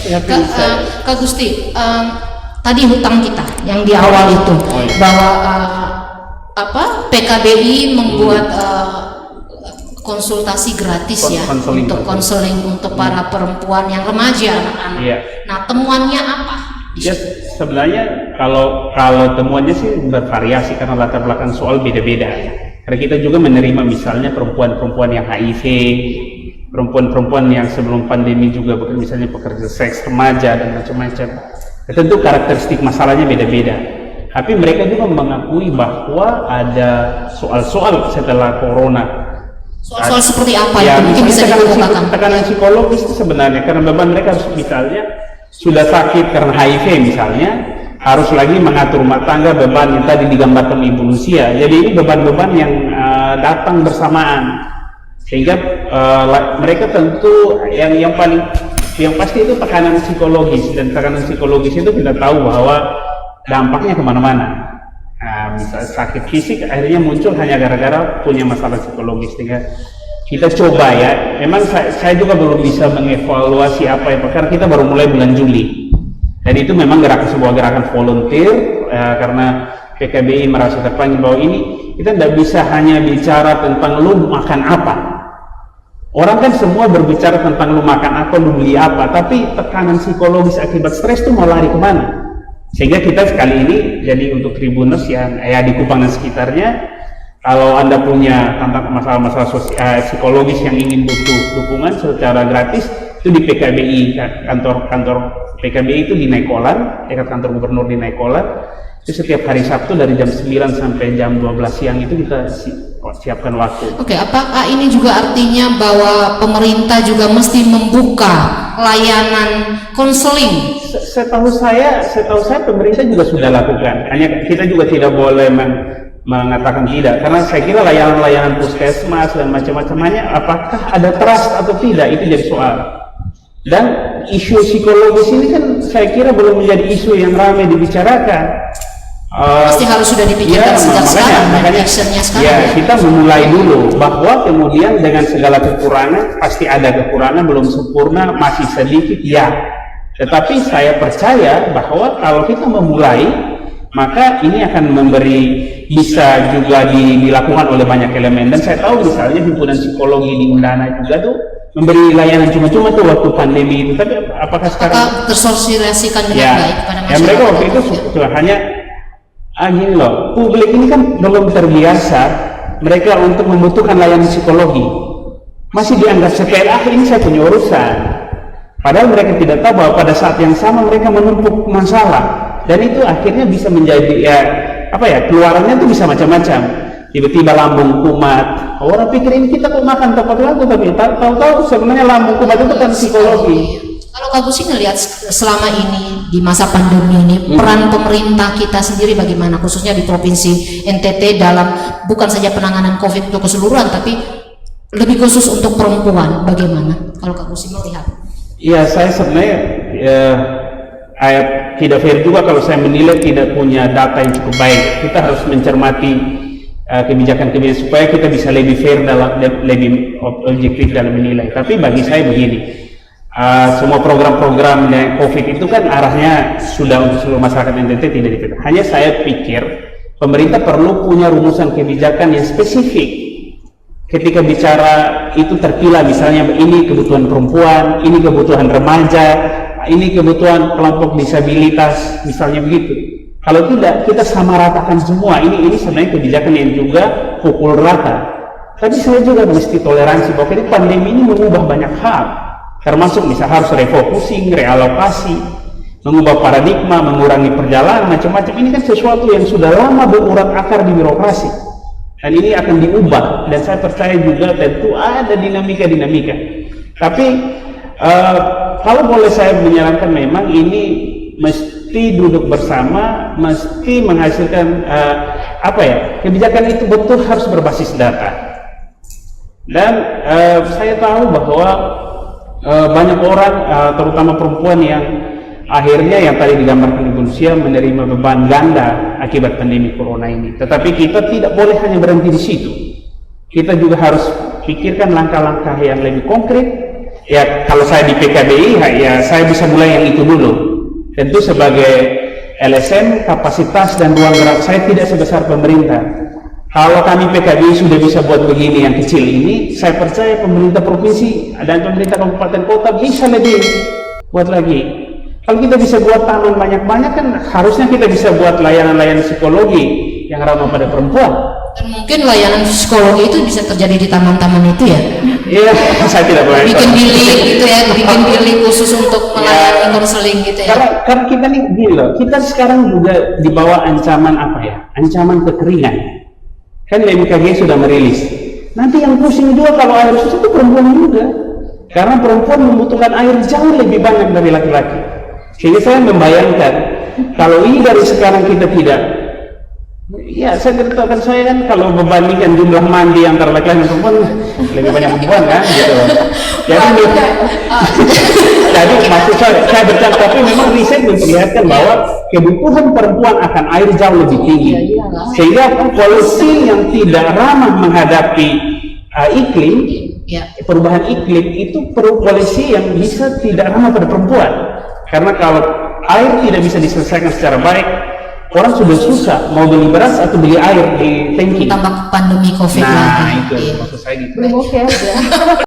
Ya, Kak Gusti, tadi hutang kita yang di awal itu bahwa PKBI membuat konsultasi gratis ya untuk konseling untuk para perempuan yang remaja, anak-anak. Iya. Nah, temuannya apa? Ya, sebenarnya kalau temuannya sih bervariasi karena latar belakang soal beda-beda. Karena kita juga menerima misalnya perempuan-perempuan yang HIV, perempuan-perempuan yang sebelum pandemi juga misalnya pekerja seks remaja dan macam-macam. Tentu karakteristik masalahnya beda-beda. Tapi mereka juga mengakui bahwa ada soal-soal setelah corona. Soal seperti apa ya, itu mungkin bisa dikatakan? Tekanan psikologis itu sebenarnya karena beban mereka harus misalnya sudah sakit karena HIV misalnya, harus lagi mengatur rumah tangga, beban yang tadi digambarkan Ibu Lucia. Jadi ini beban-beban yang datang bersamaan, sehingga mereka tentu yang pasti itu tekanan psikologis, dan tekanan psikologis itu kita tahu bahwa dampaknya kemana-mana. Misalnya sakit fisik akhirnya muncul hanya gara-gara punya masalah psikologis. Sehingga kita coba ya, memang saya juga belum bisa mengevaluasi apa ya, karena kita baru mulai bulan Juli, dan itu memang sebuah gerakan volunteer karena PKBI merasa terpanggil bahwa ini kita tidak bisa hanya bicara tentang lu makan apa. Orang kan semua berbicara tentang lu makan apa, lu beli apa, tapi tekanan psikologis akibat stres itu mau lari kemana? Sehingga kita sekali ini, jadi untuk Tribuners yang di Kupang dan sekitarnya, kalau Anda punya masalah-masalah psikologis yang ingin butuh dukungan secara gratis, itu di PKBI, kantor PKBI itu di Naikolan, dekat kantor gubernur di Naikolan. Itu setiap hari Sabtu dari jam 9 sampai jam 12 siang itu kita siapkan waktu. Oke, apakah ini juga artinya bahwa pemerintah juga mesti membuka layanan konseling? Setahu saya pemerintah juga sudah lakukan. Hanya kita juga tidak boleh mengatakan tidak, karena saya kira layanan-layanan puskesmas dan macam-macamnya, apakah ada trust atau tidak, itu jadi soal. Dan isu psikologis ini kan saya kira belum menjadi isu yang ramai dibicarakan. Pasti harus sudah dipikirkan sejak sekarang, makanya actionnya sekarang. Ya, kita memulai dulu bahwa kemudian dengan segala kekurangan, pasti ada kekurangan, belum sempurna, masih sedikit ya. Tetapi saya percaya bahwa kalau kita memulai, maka ini akan bisa juga dilakukan oleh banyak elemen. Dan saya tahu misalnya himpunan psikologi di Undana juga tuh memberi layanan cuma-cuma tuh waktu pandemi itu. Tapi apakah sekarang tersosialisasikan dengan baik pada masyarakat? Ya, mereka waktu itu hanya gini loh, publik ini kan belum terbiasa mereka untuk membutuhkan layanan psikologi, masih dianggap sepele, ini saya punya urusan. Padahal mereka tidak tahu bahwa pada saat yang sama mereka menumpuk masalah, dan itu akhirnya bisa menjadi keluarannya itu bisa macam-macam. Tiba-tiba lambung kumat, orang pikir ini kita kok makan tepat waktu, tapi tahu-tahu sebenarnya lambung kumat itu kan psikologi. Kalau Kak Gusti ngelihat selama ini di masa pandemi ini, peran pemerintah kita sendiri bagaimana, khususnya di Provinsi NTT dalam bukan saja penanganan COVID untuk keseluruhan, tapi lebih khusus untuk perempuan, bagaimana kalau Kak Gusti melihat? Iya, saya sebenarnya tidak fair juga kalau saya menilai tidak punya data yang cukup baik. Kita harus mencermati kebijakan-kebijakan supaya kita bisa lebih fair lebih objektif dalam menilai. Tapi bagi saya begini, semua program-program COVID itu kan arahnya sudah untuk seluruh masyarakat NTT, tidak dipikir. Hanya saya pikir pemerintah perlu punya rumusan kebijakan yang spesifik. Ketika bicara itu terpilah, misalnya ini kebutuhan perempuan, ini kebutuhan remaja, ini kebutuhan kelompok disabilitas, misalnya begitu. Kalau tidak, kita samaratakan semua. Ini sebenarnya kebijakan yang juga pukul rata. Tapi saya juga mesti toleransi bahwa ini pandemi ini mengubah banyak hal. Termasuk misalnya harus refocusing, realokasi, mengubah paradigma, mengurangi perjalanan, macam-macam. Ini kan sesuatu yang sudah lama berurat akar di birokrasi, dan ini akan diubah. Dan saya percaya juga tentu ada dinamika-dinamika. Tapi kalau boleh saya menyarankan, memang ini mesti duduk bersama, mesti menghasilkan kebijakan itu betul harus berbasis data. Dan saya tahu bahwa banyak orang, terutama perempuan yang akhirnya yang tadi digambarkan Ibu Lucia menerima beban ganda akibat pandemi corona ini. Tetapi kita tidak boleh hanya berhenti di situ. Kita juga harus pikirkan langkah-langkah yang lebih konkret Ya kalau saya di PKBI ya saya bisa mulai yang itu dulu. Tentu sebagai LSM kapasitas dan ruang gerak saya tidak sebesar pemerintah. Kalau kami PKBI sudah bisa buat begini yang kecil ini, saya percaya pemerintah provinsi dan pemerintah kabupaten kota bisa lebih buat lagi. Kalau kita bisa buat taman banyak-banyak kan harusnya kita bisa buat layanan-layanan psikologi yang ramah pada perempuan. Dan mungkin layanan psikologi itu bisa terjadi di taman-taman itu ya? Iya, saya tidak boleh. Bikin bilik gitu ya, bikin bilik khusus untuk melayani konseling gitu ya. Karena kita nih gini loh, kita sekarang juga di bawah ancaman apa ya? Ancaman kekeringan. Kan BMKG sudah merilis. Nanti yang pusing juga kalau air susah itu perempuan juga. Karena perempuan membutuhkan air jauh lebih banyak dari laki-laki. Sehingga saya membayangkan kalau ini dari sekarang kita tidak, ya saya ceritakan saya kan kalau membandingkan jumlah mandi antara laki-laki dan perempuan lebih banyak perempuan kan gitu. Jadi maksud saya bercanda, tapi memang riset memperlihatkan bahwa kebutuhan perempuan akan air jauh lebih tinggi. Sehingga polusi yang tidak ramah menghadapi iklim, perubahan iklim itu polusi yang bisa tidak ramah pada perempuan. Karena kalau air tidak bisa diselesaikan secara baik, orang sudah susah mau beli beras atau beli air di tangki. Tambah pandemi COVID nah lagi. itu maksud saya gitu. Belum oke aja.